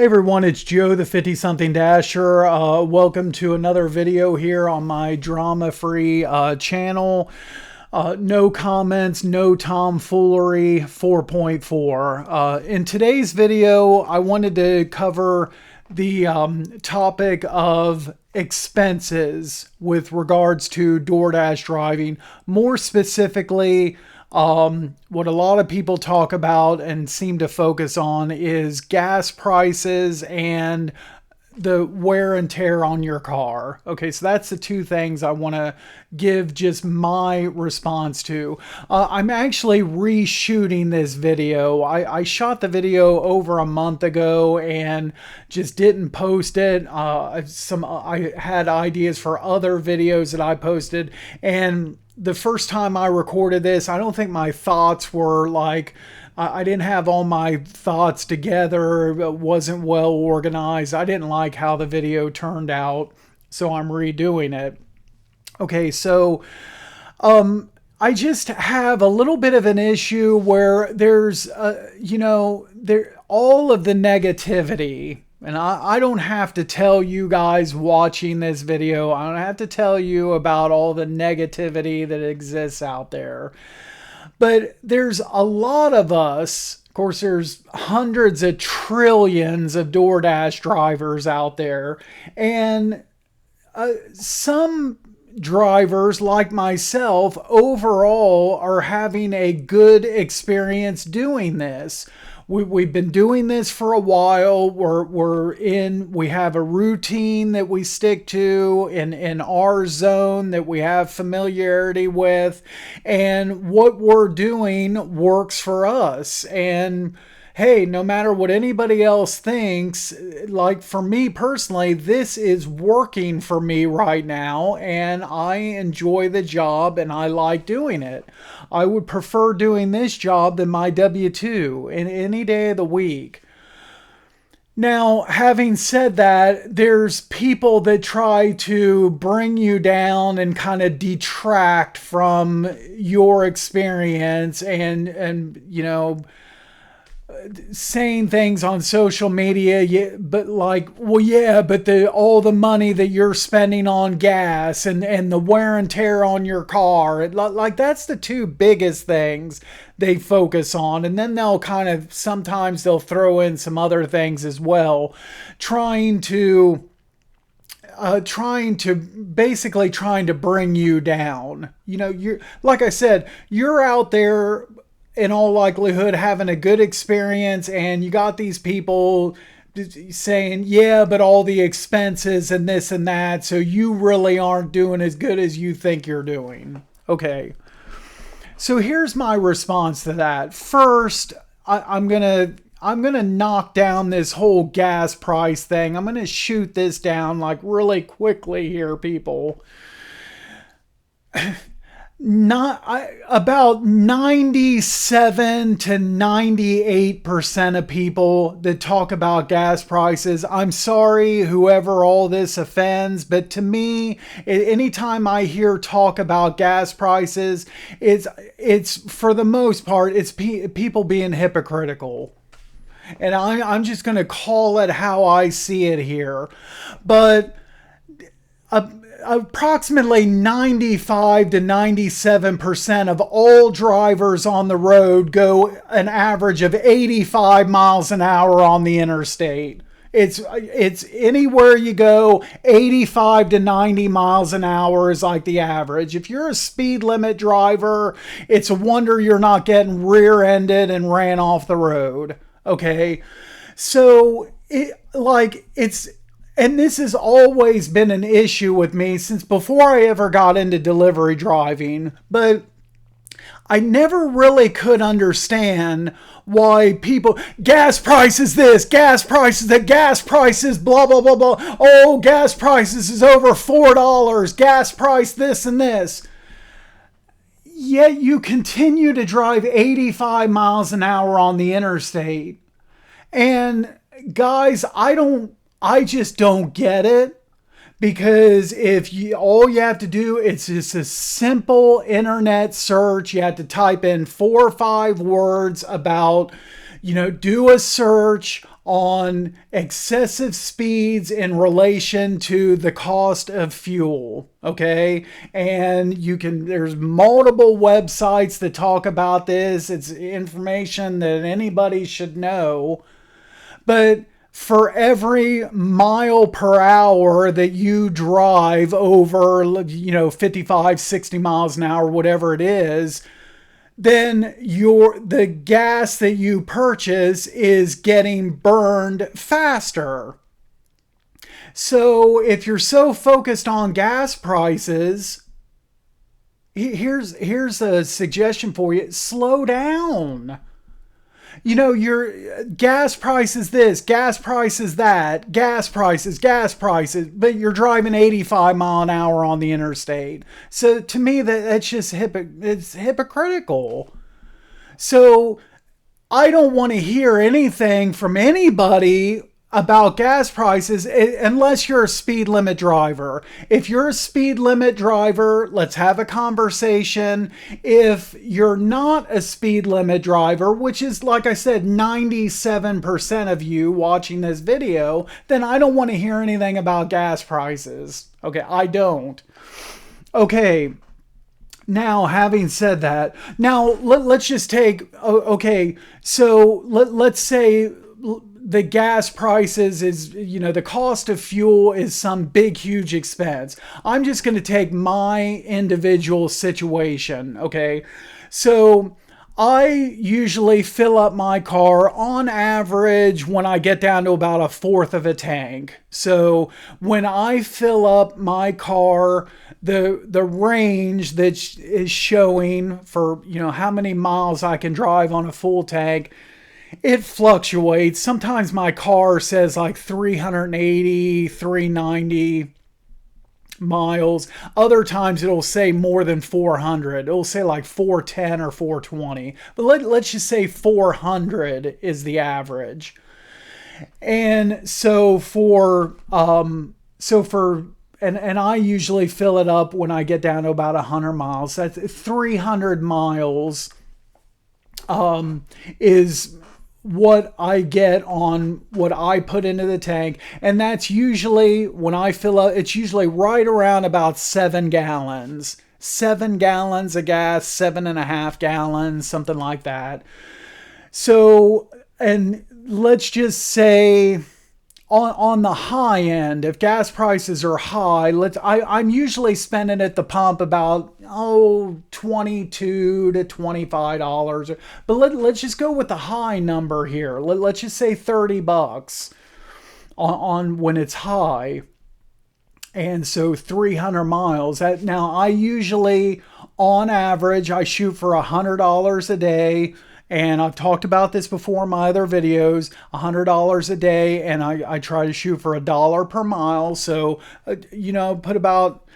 Hey everyone, it's Joe the 50-something Dasher. Welcome to another video here on my drama-free channel. No comments, no tomfoolery 4.4. In today's video, I wanted to cover the topic of expenses with regards to DoorDash driving. More specifically, what a lot of people talk about and seem to focus on is gas prices and the wear and tear on your car. Okay, so that's the two things I want to give just my response to. I'm actually reshooting this video. I shot the video over a month ago and just didn't post it. I had ideas for other videos that I posted, and the first time I recorded this, I don't think my thoughts were like, I didn't have all my thoughts together. It wasn't well organized. I didn't like how the video turned out, so I'm redoing it. Okay, so I just have a little bit of an issue where there's, all of the negativity. And I don't have to tell you guys watching this video, I don't have to tell you about all the negativity that exists out there. But there's a lot of us, of course, there's hundreds of trillions of DoorDash drivers out there. And some drivers like myself overall are having a good experience doing this. We've been doing this for a while. We have a routine that we stick to in our zone that we have familiarity with, and what we're doing works for us. And hey, no matter what anybody else thinks, like for me personally, this is working for me right now, and I enjoy the job and I like doing it. I would prefer doing this job than my W-2 in any day of the week. Now, having said that, there's people that try to bring you down and kind of detract from your experience and saying things on social media, but like, well, yeah, but all the money that you're spending on gas and the wear and tear on your car, like that's the two biggest things they focus on. And then sometimes they'll throw in some other things as well, trying to bring you down. Like I said, you're out there in all likelihood having a good experience, and you got these people saying, yeah, but all the expenses and this and that, so you really aren't doing as good as you think you're doing. Okay, so here's my response to that. First, I'm gonna knock down this whole gas price thing. I'm gonna shoot this down like really quickly here, people. About 97 to 98% of people that talk about gas prices, I'm sorry whoever all this offends, but to me, anytime I hear talk about gas prices, it's for the most part, it's people being hypocritical. And I'm just going to call it how I see it here. But approximately 95 to 97% of all drivers on the road go an average of 85 miles an hour on the interstate. It's anywhere you go, 85 to 90 miles an hour is like the average. If you're a speed limit driver, it's a wonder you're not getting rear-ended and ran off the road. Okay, so and this has always been an issue with me since before I ever got into delivery driving, but I never really could understand why people, gas prices this, gas prices that, gas prices blah, blah, blah, blah. Oh, gas prices is over $4, gas price this and this. Yet you continue to drive 85 miles an hour on the interstate. And guys, I just don't get it, because all you have to do, it's just a simple internet search. You have to type in 4 or 5 words about do a search on excessive speeds in relation to the cost of fuel. Okay. And there's multiple websites that talk about this. It's information that anybody should know. But for every mile per hour that you drive over, 55, 60 miles an hour, whatever it is, then the gas that you purchase is getting burned faster. So if you're so focused on gas prices, here's a suggestion for you. Slow down. Your gas price is this, gas price is that, gas prices, but you're driving 85 mile an hour on the interstate. So to me, that's just it's hypocritical. So I don't want to hear anything from anybody about gas prices unless you're a speed limit driver. If you're a speed limit driver, let's have a conversation. If you're not a speed limit driver, which is, like I said, 97% of you watching this video, then I don't want to hear anything about gas prices. Okay, I don't. Okay. Now, having said that, now let's just take, okay, so let's say the gas prices is, the cost of fuel is some big, huge expense. I'm just going to take my individual situation. Okay. So I usually fill up my car on average when I get down to about 1/4 of a tank. So when I fill up my car, the range that is showing for, how many miles I can drive on a full tank, it fluctuates. Sometimes my car says like 380, 390 miles. Other times it'll say more than 400. It'll say like 410 or 420. But let's just say 400 is the average. And and I usually fill it up when I get down to about 100 miles. That's 300 miles is what I get on what I put into the tank. And that's usually, when I fill up, it's usually right around about 7 gallons. 7 gallons of gas, 7.5 gallons, something like that. So, and let's just say on the high end, if gas prices are high, I'm usually spending at the pump about $22 to $25. But let's just go with the high number here. Let's just say $30 on when it's high. And so 300 miles. Now I usually, on average, I shoot for $100 a day. And I've talked about this before in my other videos, $100 a day, and I try to shoot for $1 per mile. So, put about,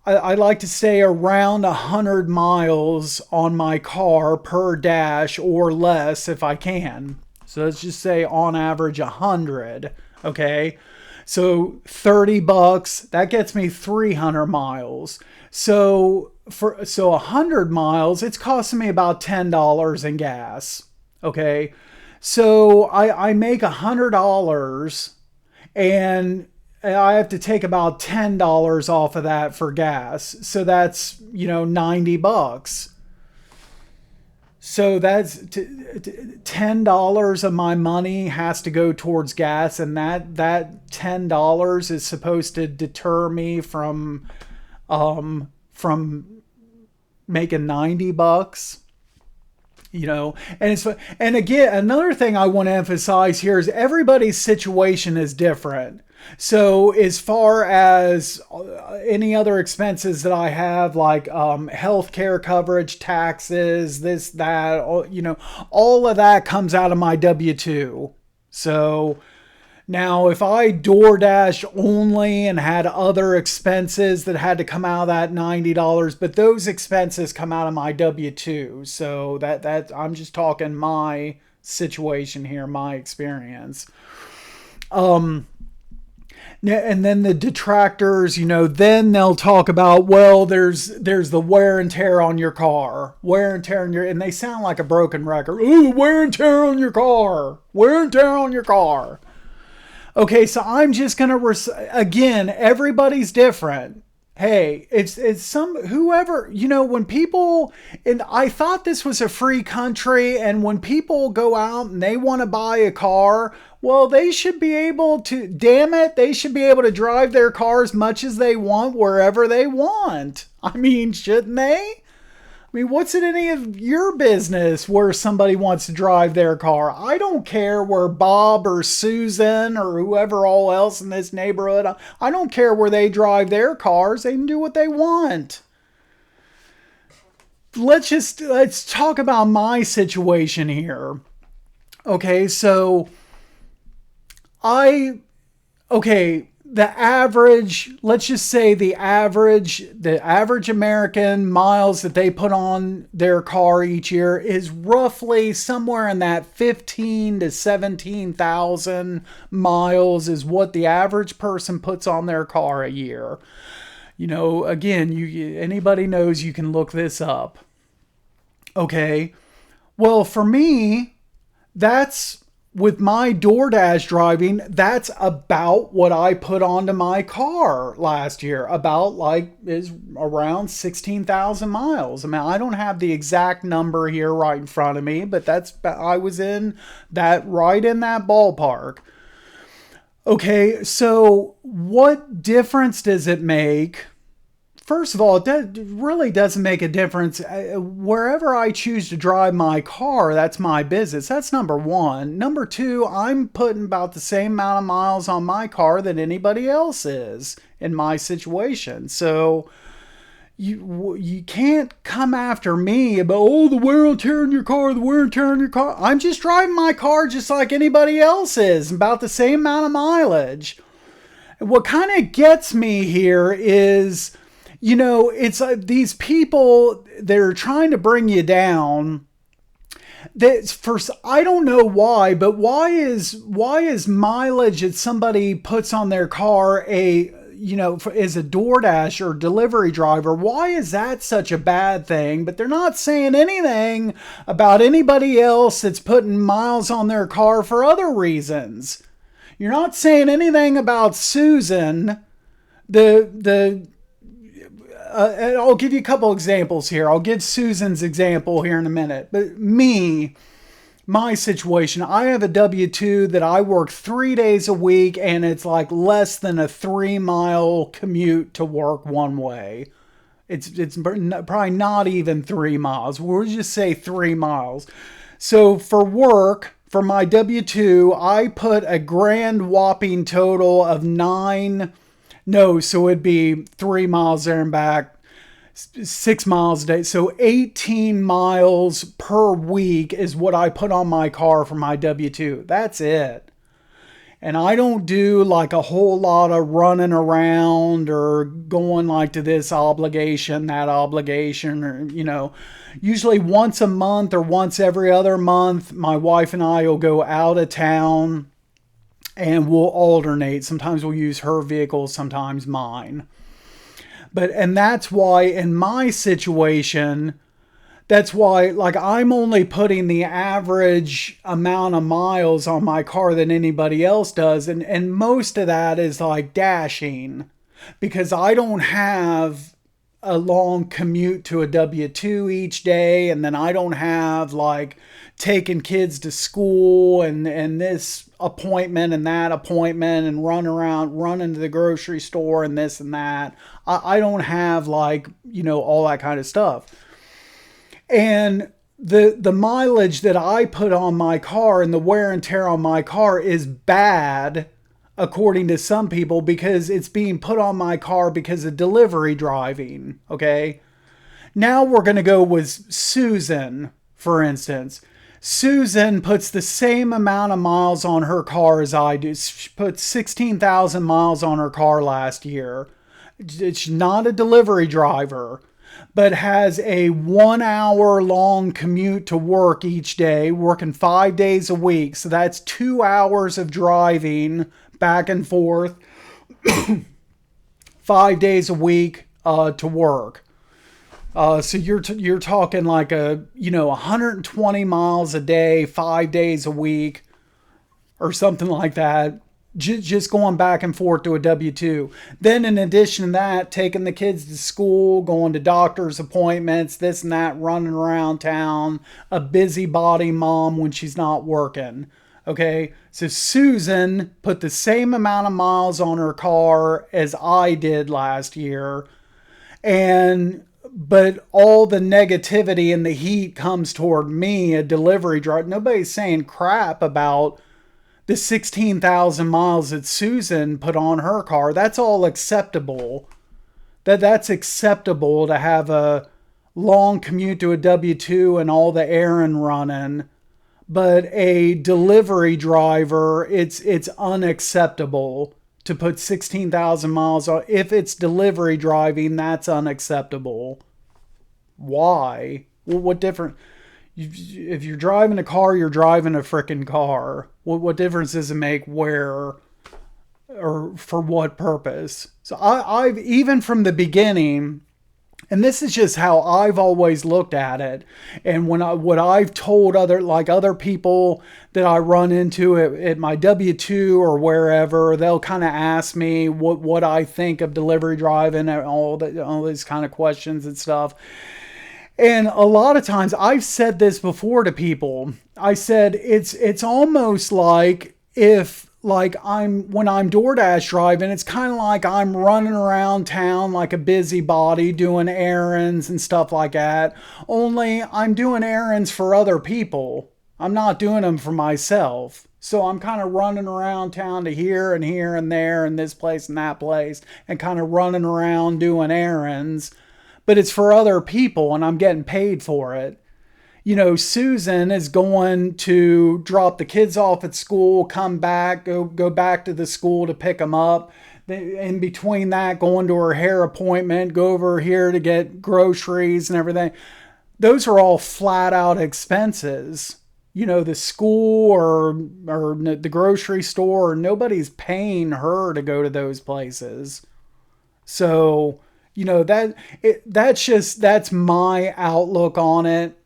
I like to stay around 100 miles on my car per dash or less if I can. So let's just say on average 100, okay? So $30, that gets me 300 miles. So 100 miles, it's costing me about $10 in gas. Okay. So I make $100 and I have to take about $10 off of that for gas. So that's, $90. So that's $10 of my money has to go towards gas. And that $10 is supposed to deter me from making $90, and again, another thing I want to emphasize here is everybody's situation is different. So as far as any other expenses that I have, like healthcare coverage, taxes, this, that, all of that comes out of my W-2. So now, if I DoorDash only and had other expenses that had to come out of that $90, but those expenses come out of my W-2. So that I'm just talking my situation here, my experience. And then the detractors, then they'll talk about, well, there's the wear and tear on your car, wear and tear on your, and they sound like a broken record. Ooh, wear and tear on your car, wear and tear on your car. Okay, so I'm just gonna again, everybody's different. Hey, it's whoever, when people, and I thought this was a free country, and when people go out and they want to buy a car, well, they should be able to, damn it, they should be able to drive their car as much as they want, wherever they want. I mean, shouldn't they? I mean, what's it any of your business where somebody wants to drive their car? I don't care where Bob or Susan or whoever all else in this neighborhood, I don't care where they drive their cars. They can do what they want. Let's talk about my situation here. Okay, so the average, let's just say the average American miles that they put on their car each year is roughly somewhere in that 15 to 17,000 miles is what the average person puts on their car a year. Again, anybody knows, you can look this up. Okay. Well, for me, that's, with my DoorDash driving, that's about what I put onto my car last year. Is around 16,000 miles. I mean, I don't have the exact number here right in front of me, but I was in that, right in that ballpark. Okay, so what difference does it make? First of all, it really doesn't make a difference. Wherever I choose to drive my car, that's my business. That's number one. Number two, I'm putting about the same amount of miles on my car that anybody else is in my situation. So you can't come after me about, the wear and tear in your car, the wear and tear in your car. I'm just driving my car just like anybody else is, about the same amount of mileage. What kind of gets me here is, it's these people, they're trying to bring you down. First, I don't know why, but why is mileage that somebody puts on their car as a DoorDash or delivery driver, why is that such a bad thing? But they're not saying anything about anybody else that's putting miles on their car for other reasons. You're not saying anything about Susan, I'll give you a couple examples here. I'll give Susan's example here in a minute. But my situation, I have a W-2 that I work 3 days a week, and it's like less than a 3-mile commute to work one way. It's probably not even 3 miles. We'll just say 3 miles. So for work, for my W-2, I put a grand whopping total of so it'd be 3 miles there and back, 6 miles a day. So 18 miles per week is what I put on my car for my W-2. That's it. And I don't do like a whole lot of running around or going like to this obligation, that obligation, or, usually once a month or once every other month, my wife and I will go out of town. And we'll alternate. Sometimes we'll use her vehicle, sometimes mine. And that's why in my situation, that's why I'm only putting the average amount of miles on my car than anybody else does. And most of that is like dashing, because I don't have a long commute to a W-2 each day. And then I don't have taking kids to school and this appointment and that appointment and running to the grocery store and this and that. I don't have all that kind of stuff. And the mileage that I put on my car and the wear and tear on my car is bad, according to some people, because it's being put on my car because of delivery driving. Okay. Now we're going to go with Susan, for instance. Susan puts the same amount of miles on her car as I do. She put 16,000 miles on her car last year. It's not a delivery driver, but has a 1 hour long commute to work each day, working 5 days a week. So that's 2 hours of driving back and forth. 5 days a week to work. So you're talking like 120 miles a day, 5 days a week, or something like that. Just going back and forth to a W-2. Then in addition to that, taking the kids to school, going to doctor's appointments, this and that, running around town, a busybody mom when she's not working. Okay, so Susan put the same amount of miles on her car as I did last year, but all the negativity and the heat comes toward me, a delivery driver. Nobody's saying crap about the 16,000 miles that Susan put on her car. That's all acceptable. That's acceptable to have a long commute to a W-2 and all the errand running. But a delivery driver, it's unacceptable to put 16,000 miles on. If it's delivery driving, that's unacceptable. Why? Well, what difference? If you're driving a car, you're driving a frickin' car. What difference does it make where or for what purpose? So I've even from the beginning, and this is just how I've always looked at it. And what I've told other people that I run into at my W-2 or wherever, they'll kind of ask me what I think of delivery driving and all these kind of questions and stuff. And a lot of times I've said this before to people. I said it's almost like when I'm DoorDash driving, it's kind of like I'm running around town like a busybody doing errands and stuff like that. Only I'm doing errands for other people. I'm not doing them for myself. So I'm kind of running around town to here and there and this place and that place and kind of running around doing errands. But it's for other people and I'm getting paid for it. Susan is going to drop the kids off at school, come back, go back to the school to pick them up. In between that, going to her hair appointment, go over here to get groceries and everything. Those are all flat out expenses. The school or the grocery store, nobody's paying her to go to those places. So that's my outlook on it.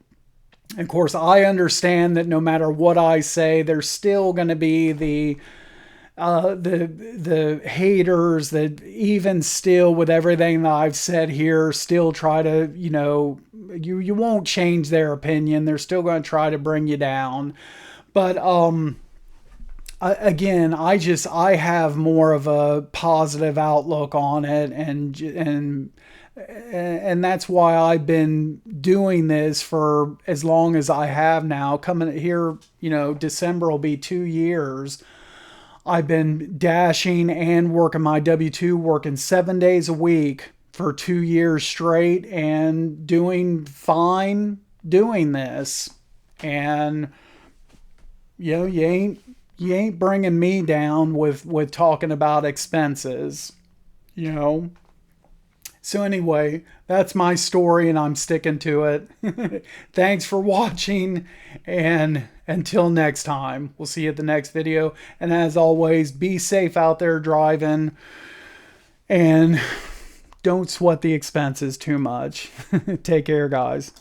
Of course, I understand that no matter what I say, there's still going to be the haters that even still with everything that I've said here, still try to, you won't change their opinion. They're still going to try to bring you down. But again, I have more of a positive outlook on it, and that's why I've been doing this for as long as I have now. Coming here, December will be 2 years. I've been dashing and working my W-2, working 7 days a week for 2 years straight and doing fine doing this. And, you ain't bringing me down with talking about expenses, So anyway, that's my story and I'm sticking to it. Thanks for watching, and until next time, we'll see you at the next video. And as always, be safe out there driving and don't sweat the expenses too much. Take care, guys.